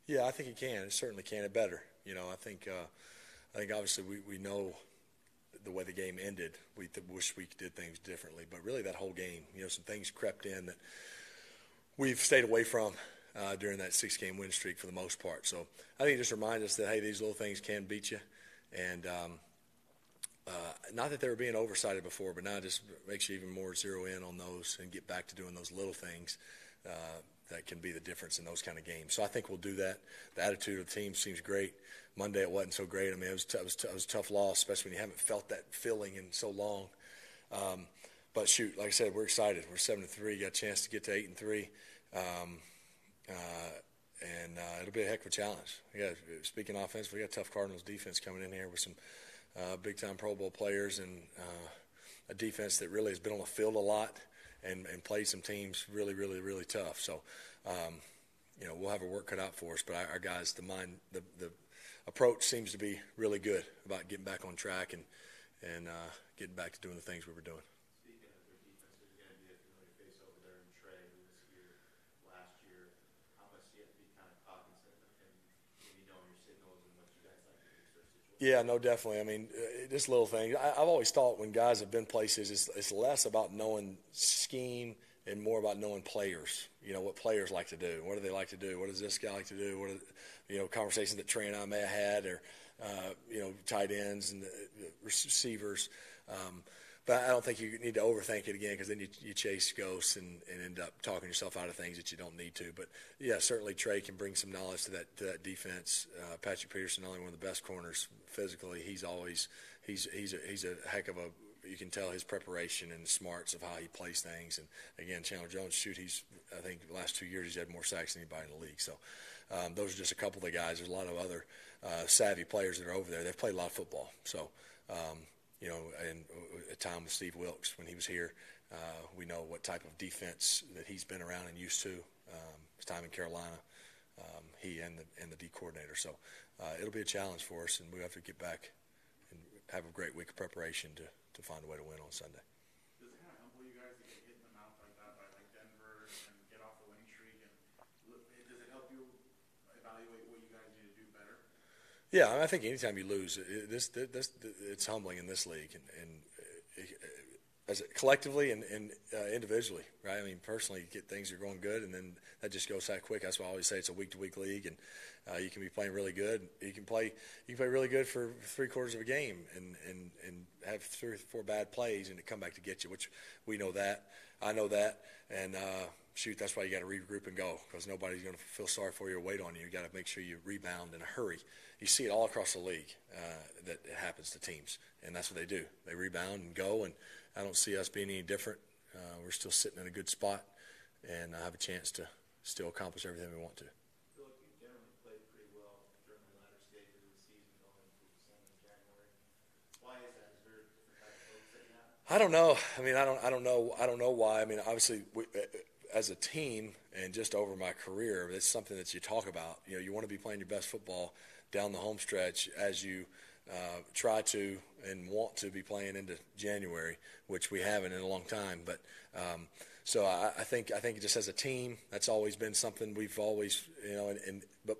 Yeah, I think it can. It certainly can. It better. I think obviously we know the way the game ended. We wish we did things differently, but really that whole game, some things crept in that we've stayed away from during that 6-game win streak for the most part. So I think it just reminds us that, hey, these little things can beat you. And not that they were being oversighted before, but now it just makes you even more zero in on those and get back to doing those little things that can be the difference in those kind of games. So I think we'll do that. The attitude of the team seems great. Monday it wasn't so great. I mean, it was a tough loss, especially when you haven't felt that feeling in so long. But shoot, like I said, we're excited. We're 7-3. Got a chance to get to 8-3. It'll be a heck of a challenge. Speaking offense, we got a tough Cardinals defense coming in here with some big-time Pro Bowl players and a defense that really has been on the field a lot and played some teams really, really, really tough. So, we'll have our work cut out for us. But our guys, the approach seems to be really good about getting back on track and getting back to doing the things we were doing. Speaking of their defense, there's going to be a familiar face over there in Trey, who was here last year. How much do you have to be kind of cognizant of him, maybe knowing your signals and what you guys like to do in certain situations? Yeah, no, definitely. I mean, just little things. I've always thought when guys have been places, it's less about knowing scheme and more about knowing players. What players like to do. What do they like to do? What does this guy like to do? What are, conversations that Trey and I may have had, or tight ends and the receivers. But I don't think you need to overthink it again, because then you chase ghosts and end up talking yourself out of things that you don't need to. But yeah, certainly Trey can bring some knowledge to that defense. Patrick Peterson, not only one of the best corners physically, he's a heck of a. You can tell his preparation and the smarts of how he plays things. And again, Chandler Jones, I think the last 2 years he's had more sacks than anybody in the league. So those are just a couple of the guys. There's a lot of other savvy players that are over there. They've played a lot of football. So. And a time with Steve Wilkes when he was here, we know what type of defense that he's been around and used to. His time in Carolina, he and the D coordinator. So it'll be a challenge for us, and we have to get back and have a great week of preparation to find a way to win on Sunday. Does it kind of humble you guys to get hit in the mouth like that by Denver and get off the winning streak? And does it help you evaluate what you guys need to do better? Yeah, I think anytime you lose, it's humbling in this league, and as collectively and individually, right? I mean, personally, things are going good, and then that just goes that quick. That's why I always say it's a week-to-week league, and you can be playing really good. You can play really good for 3/4 of a game, and have 3 or 4 bad plays, and it come back to get you. Which we know that. I know that, and shoot, that's why you got to regroup and go, because nobody's going to feel sorry for you or wait on you. You got to make sure you rebound in a hurry. You see it all across the league that it happens to teams, and that's what they do. They rebound and go, and I don't see us being any different. We're still sitting in a good spot, and I have a chance to still accomplish everything we want to. I feel like you generally played pretty well during the latter stages of the season, going into December and January. Why is that? Is there a different type of focus that you have? I don't know. I mean, I don't know why. I mean, obviously, as a team and just over my career, it's something that you talk about. You want to be playing your best football down the home stretch as you try to and want to be playing into January, which we haven't in a long time. But so I think just as a team, that's always been something we've always,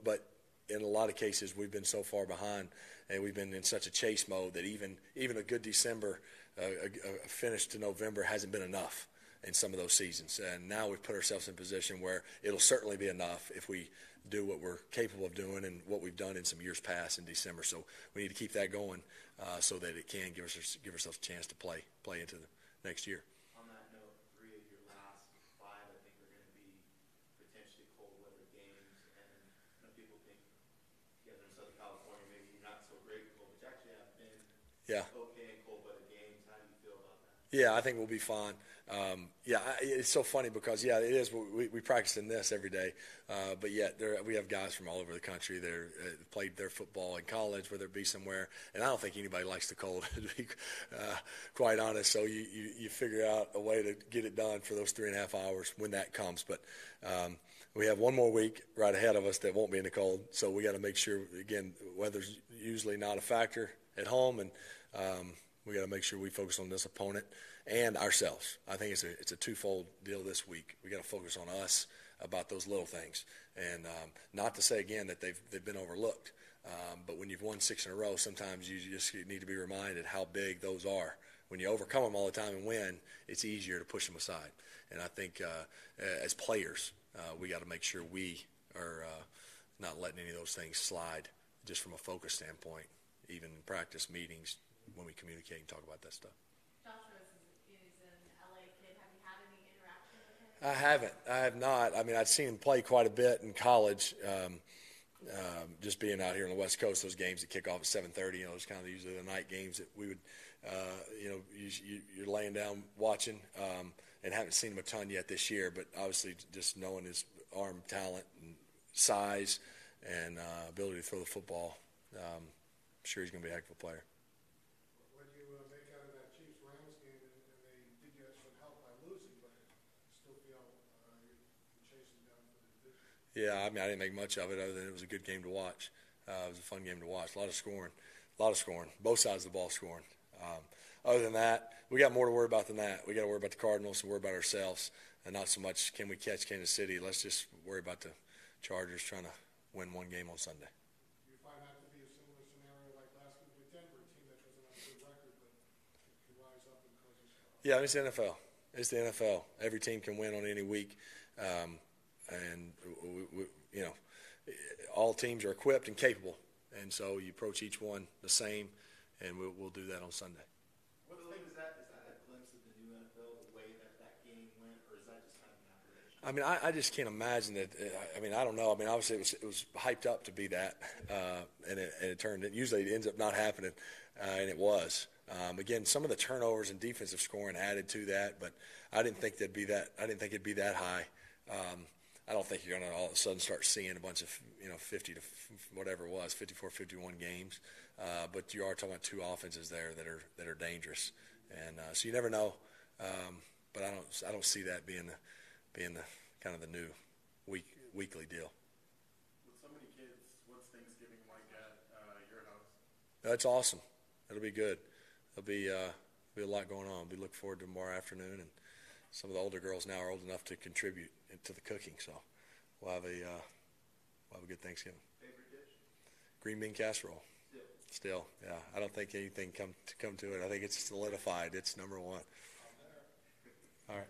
but in a lot of cases we've been so far behind, and we've been in such a chase mode that even a good December, a finish to November hasn't been enough in some of those seasons. And now we've put ourselves in a position where it'll certainly be enough if we do what we're capable of doing and what we've done in some years past in December. So we need to keep that going so that it can give ourselves a chance to play into the next year. On that note, 3 of your last 5, I think, are going to be potentially cold weather games, and people think you guys are in Southern California, maybe you're not so great with cold, but you actually have been okay in cold weather games. How do you feel about that? Yeah, I think we'll be fine. It's so funny because, it is. We practice in this every day, but yet we have guys from all over the country that played their football in college, whether it be somewhere, and I don't think anybody likes the cold, to be quite honest. So you figure out a way to get it done for those 3.5 hours when that comes. But we have one more week right ahead of us that won't be in the cold, so we got to make sure, again, weather's usually not a factor at home, and we got to make sure we focus on this opponent and ourselves. I think it's a twofold deal this week. We got to focus on us, about those little things. And not to say again that they've been overlooked, but when you've won 6 in a row, sometimes you just need to be reminded how big those are. When you overcome them all the time and win, it's easier to push them aside. And I think as players, we got to make sure we are not letting any of those things slide, just from a focus standpoint, even in practice meetings when we communicate and talk about that stuff. Joshua is an LA kid. Have you had any interaction with him? I haven't. I have not. I mean, I've seen him play quite a bit in college. Just being out here on the West Coast, those games that kick off at 7:30, those kind of usually the night games that we would, you're laying down watching, and haven't seen him a ton yet this year. But obviously, just knowing his arm talent and size and ability to throw the football, I'm sure he's going to be a heck of a player. What do you make out of that Chiefs-Rams game? And they did get some help by losing, but still feel you're chasing down for the division. Yeah, I mean, I didn't make much of it other than it was a good game to watch. It was a fun game to watch. A lot of scoring. Both sides of the ball scoring. Other than that, we got more to worry about than that. We got to worry about the Cardinals and worry about ourselves, and not so much can we catch Kansas City. Let's just worry about the Chargers trying to win one game on Sunday. Do you find that to be a similar scenario like last week with Denver, a team that doesn't have a good record but can rise up and cause us problems? Yeah, it's the NFL. It's the NFL. Every team can win on any week, and all teams are equipped and capable, and so you approach each one the same, and we'll do that on Sunday. What do you think is that? Is that a glimpse of the new NFL, the way that game went, or is that just kind of an aberration? I mean, I just can't imagine that. I mean, I don't know. I mean, obviously it was hyped up to be that, and it turned. Usually it ends up not happening, and it was. Again, some of the turnovers and defensive scoring added to that, but I didn't think it'd be that high. I don't think you're going to all of a sudden start seeing a bunch of 50 to whatever it was, 54, 51 games. But you are talking about two offenses there that are dangerous, and so you never know. But I don't see that being the kind of the new weekly deal. With so many kids, what's Thanksgiving like at your house? That's awesome. It'll be good. There'll be a lot going on. We look forward to tomorrow afternoon, and some of the older girls now are old enough to contribute to the cooking, so we'll have a good Thanksgiving. Favorite dish? Green bean casserole. Still, yeah. I don't think anything come to it. I think it's solidified. It's number one. All right.